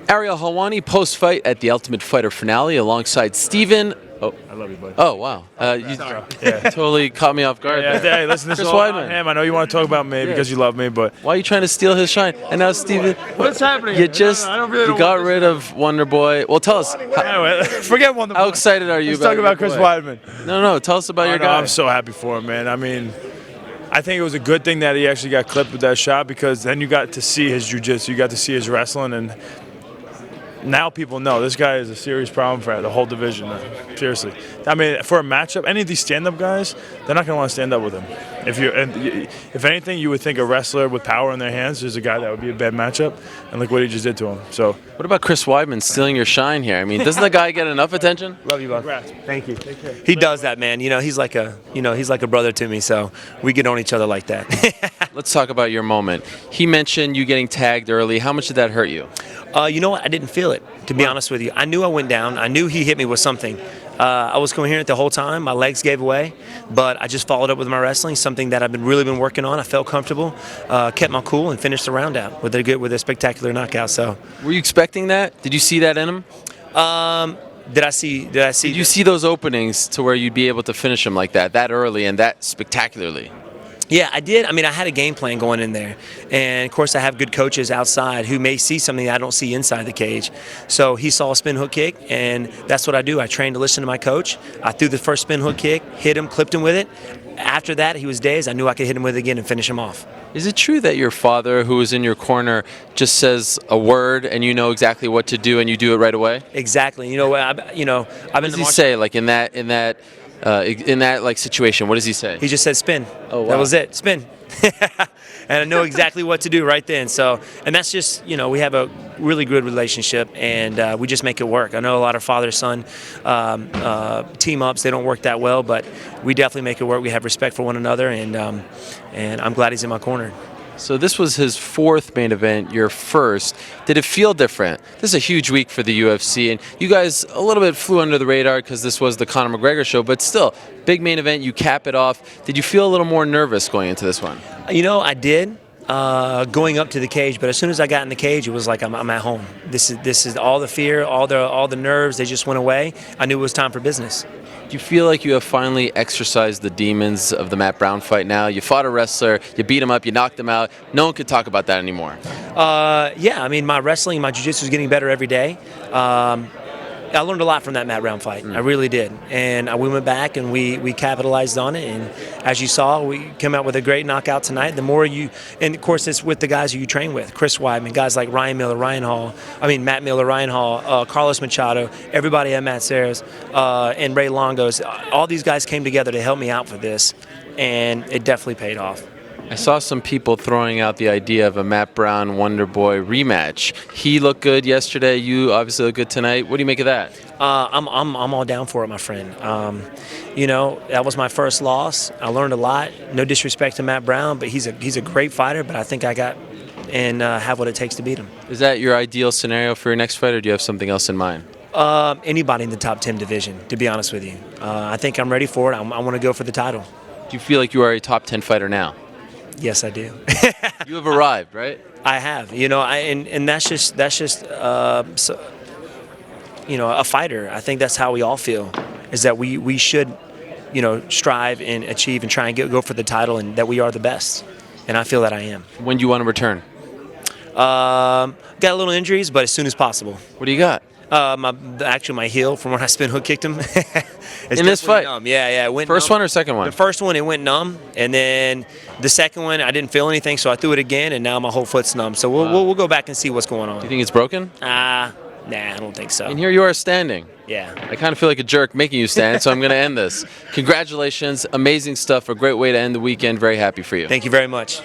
Ariel Helwani post-fight at the Ultimate Fighter finale alongside Stephen. Oh, I love you, buddy. Oh, wow. You totally caught me off guard. Yeah, hey, listen, this is all about him. I know you want to talk about me because you love me, but why are you trying to steal his shine? And now, Stephen, what's happening? You got rid of Wonder Boy. Well, tell us. Forget Wonder Boy. How excited are you? Let's talk about Chris Weidman. No. Tell us about your guy. I'm so happy for him, man. I mean, I think it was a good thing that he actually got clipped with that shot because then you got to see his jiu-jitsu, you got to see his wrestling, and now people know this guy is a serious problem for the whole division. Seriously. I mean, for a matchup, any of these stand-up guys, they're not going to want to stand up with him. If anything, you would think a wrestler with power in their hands is a guy that would be a bad matchup, and look what he just did to him. So, what about Chris Weidman stealing your shine here? I mean, doesn't the guy get enough attention? Love you, bud. Thank you. He does that, man. You know, he's like a brother to me. So we get on each other like that. Let's talk about your moment. He mentioned you getting tagged early. How much did that hurt you? You know what? I didn't feel it, to be honest with you. I knew I went down. I knew he hit me with something. I was coherent the whole time. My legs gave way, but I just followed up with my wrestling, something that I've really been working on. I felt comfortable, kept my cool, and finished the round out with a spectacular knockout. So, were you expecting that? Did you see that in him? Did you see those openings to where you'd be able to finish him like that early and that spectacularly? Yeah, I did. I mean, I had a game plan going in there. And, of course, I have good coaches outside who may see something I don't see inside the cage. So he saw a spin hook kick, and that's what I do. I trained to listen to my coach. I threw the first spin hook kick, hit him, clipped him with it. After that, he was dazed. I knew I could hit him with it again and finish him off. Is it true that your father, who is in your corner, just says a word and you know exactly what to do and you do it right away? Exactly. You know, I've been. What does he say? Like in that like situation, what does he say? He just said spin. Oh, wow. That was it. Spin. And I know exactly what to do right then. So, and that's just, we have a really good relationship, and we just make it work. I know a lot of father-son team-ups, they don't work that well, but we definitely make it work. We have respect for one another, and I'm glad he's in my corner. So this was his fourth main event, your first. Did it feel different? This is a huge week for the UFC, and you guys a little bit flew under the radar because this was the Conor McGregor show, but still, big main event, you cap it off. Did you feel a little more nervous going into this one? I did. Going up to the cage, but as soon as I got in the cage, it was like I'm at home. This is all the fear, all the nerves, they just went away. I knew it was time for business. Do you feel like you have finally exercised the demons of the Matt Brown fight now? You fought a wrestler, you beat him up, you knocked him out. No one could talk about that anymore. Yeah, I mean, my wrestling, my jiu-jitsu is getting better every day. I learned a lot from that Matt Brown fight. I really did. And we went back and we capitalized on it. And as you saw, we came out with a great knockout tonight. The more and of course, it's with the guys who you train with. Chris Weidman, guys like Matt Miller, Ryan Hall, Carlos Machado, everybody at Matt Serres, and Ray Longos. All these guys came together to help me out for this. And it definitely paid off. I saw some people throwing out the idea of a Matt Brown Wonder Boy rematch. He looked good yesterday. You obviously look good tonight. What do you make of that? I'm all down for it, my friend. That was my first loss. I learned a lot. No disrespect to Matt Brown, but he's a great fighter. But I think I got and have what it takes to beat him. Is that your ideal scenario for your next fight, or do you have something else in mind? Anybody in the top 10 division, to be honest with you. I think I'm ready for it. I want to go for the title. Do you feel like you are a top 10 fighter now? Yes, I do. You have arrived, right? I have. And that's just a fighter. I think that's how we all feel, is that we should, strive and achieve and try and go for the title, and that we are the best. And I feel that I am. When do you want to return? Got a little injuries, but as soon as possible. What do you got? My heel from when I spin hook kicked him. In this fight? Numb. Yeah, it went First numb. one or second one? The first one, it went numb, and then the second one, I didn't feel anything, so I threw it again, and now my whole foot's numb. So we'll go back and see what's going on. Do you think it's broken? Nah, I don't think so. And here you are standing. Yeah. I kind of feel like a jerk making you stand, so I'm going to end this. Congratulations. Amazing stuff. A great way to end the weekend. Very happy for you. Thank you very much.